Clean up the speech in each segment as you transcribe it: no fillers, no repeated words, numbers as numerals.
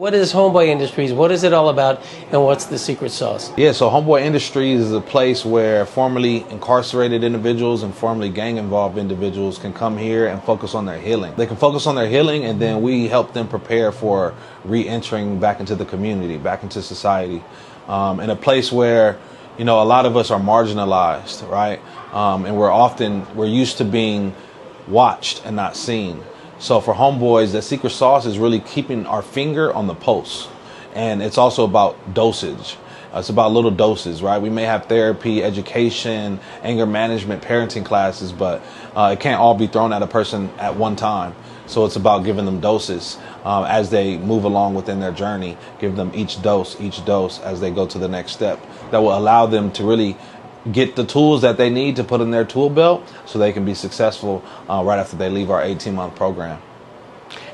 What is Homeboy Industries? What is it all about, and what's the secret sauce? Yeah, so Homeboy Industries is a place where formerly incarcerated individuals and formerly gang-involved individuals can come here and focus on their healing. They can focus on their healing, and then we help them prepare for re-entering back into the community, back into society, in a place where, a lot of us are marginalized, right? And we're used to being watched and not seen. So for Homeboys, the secret sauce is really keeping our finger on the pulse. And it's also about dosage. It's about little doses, right? We may have therapy, education, anger management, parenting classes, but it can't all be thrown at a person at one time. So it's about giving them doses as they move along within their journey. Give them each dose as they go to the next step. That will allow them to really get the tools that they need to put in their tool belt so they can be successful right after they leave our 18-month program.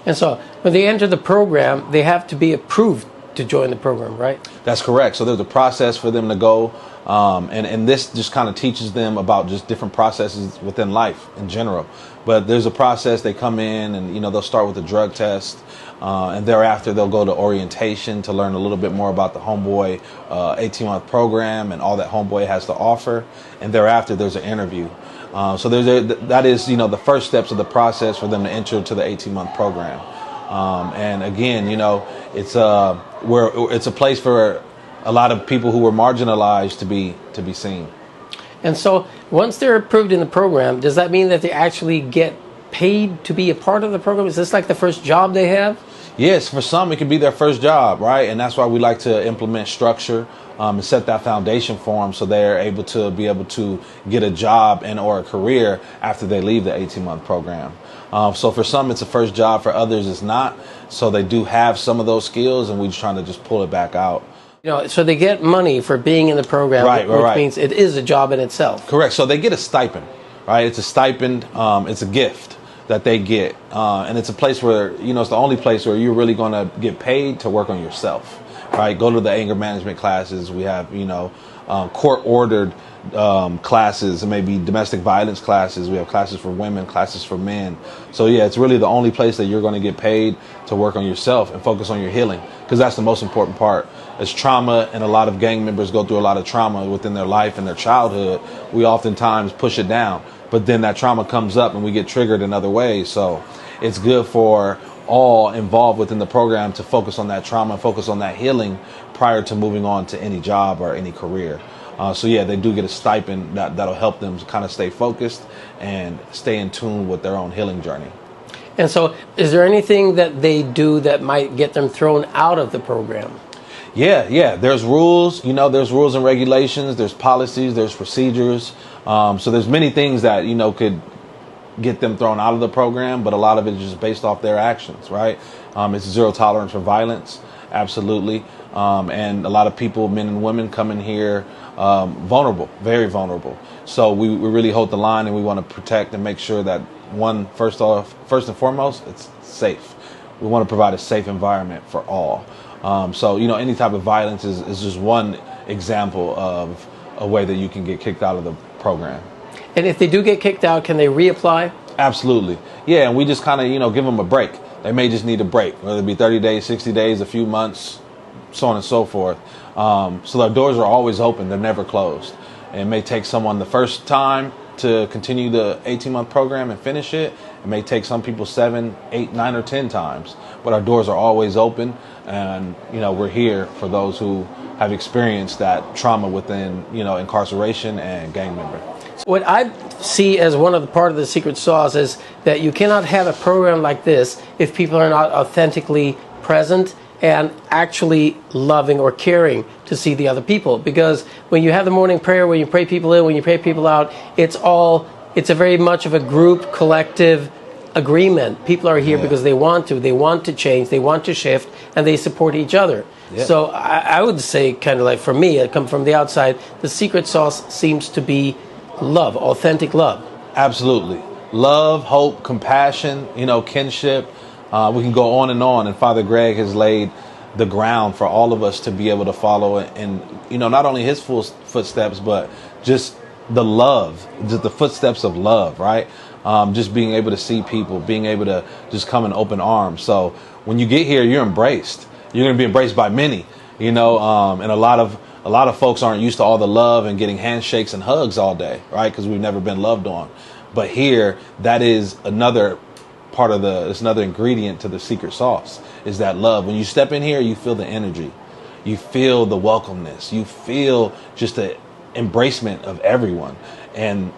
And so when they enter the program, they have to be approved to join the program, right? That's correct. So there's a process for them to go, and this just kind of teaches them about just different processes within life in general. But there's a process. They come in and, they'll start with a drug test. And thereafter, they'll go to orientation to learn a little bit more about the Homeboy 18-month program and all that Homeboy has to offer. And thereafter, there's an interview. So that is, the first steps of the process for them to enter to the 18-month program. And again, it's a place for a lot of people who were marginalized to be seen. And so once they're approved in the program, does that mean that they actually get paid to be a part of the program? Is this like the first job they have? Yes, for some it can be their first job, right? And that's why we like to implement structure and set that foundation for them so they're able to get a job and or a career after they leave the 18-month program. So for some it's a first job, for others it's not. So they do have some of those skills, and we're trying to just pull it back out. So they get money for being in the program, which means it is a job in itself. Correct. So they get a stipend, right? It's a stipend. It's a gift that they get. And it's a place where, it's the only place where you're really going to get paid to work on yourself, right? Go to the anger management classes. We have, court-ordered classes, and maybe domestic violence classes. We have classes for women, classes for men. So yeah, it's really the only place that you're going to get paid to work on yourself and focus on your healing, because that's the most important part. As trauma, and a lot of gang members go through a lot of trauma within their life and their childhood, we oftentimes push it down, but then that trauma comes up and we get triggered in other ways. So it's good for all involved within the program to focus on that trauma, focus on that healing prior to moving on to any job or any career. So yeah, they do get a stipend that'll help them kind of stay focused and stay in tune with their own healing journey. And so is there anything that they do that might get them thrown out of the program? Yeah. There's rules, there's rules and regulations, there's policies, there's procedures. So there's many things that, could get them thrown out of the program, but a lot of it is just based off their actions, right? It's zero tolerance for violence. Absolutely. And a lot of people, men and women, come in here vulnerable, very vulnerable. So we really hold the line, and we want to protect and make sure that first and foremost, it's safe. We want to provide a safe environment for all. So any type of violence is just one example of a way that you can get kicked out of the program. And if they do get kicked out, can they reapply? Absolutely. Yeah, and we just kind of, give them a break. They may just need a break, whether it be 30 days, 60 days, a few months, so on and so forth. So our doors are always open. They're never closed. And it may take someone the first time to continue the 18-month program and finish it. It may take some people 7, 8, 9, or 10 times. But our doors are always open. And, we're here for those who have experienced that trauma within, incarceration and gang member. What I see as one of the part of the secret sauce is that you cannot have a program like this if people are not authentically present and actually loving or caring to see the other people. Because when you have the morning prayer, when you pray people in, when you pray people out, it's a very much of a group, collective agreement. People are here because they want to change, they want to shift, and they support each other. Yeah. So I would say, kind of like, for me, I come from the outside, the secret sauce seems to be love, authentic love. Absolutely. Love, hope, compassion, kinship. We can go on, and Father Greg has laid the ground for all of us to be able to follow in, not only his full footsteps, but just the love, just the footsteps of love, right? Just being able to see people, being able to just come in open arms. So when you get here, you're embraced. you're going to be embraced by many, and a lot of folks aren't used to all the love and getting handshakes and hugs all day, right? Because we've never been loved on. But here, that is another part of it's another ingredient to the secret sauce, is that love. When you step in here, you feel the energy, you feel the welcomeness, you feel just the embracement of everyone. And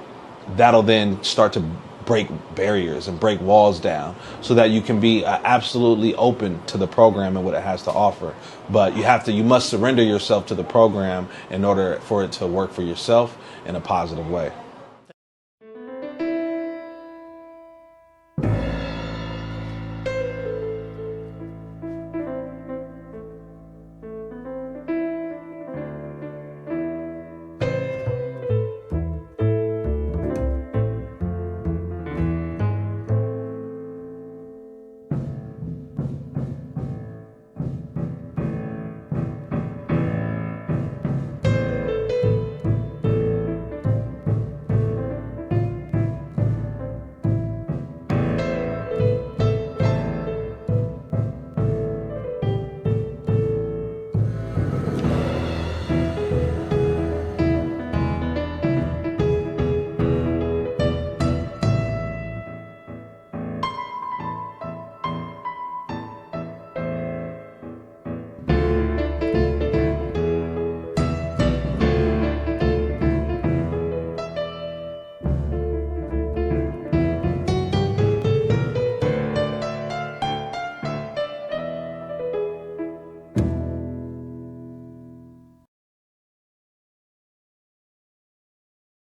that'll then start to break barriers and break walls down so that you can be absolutely open to the program and what it has to offer. But you must surrender yourself to the program in order for it to work for yourself in a positive way.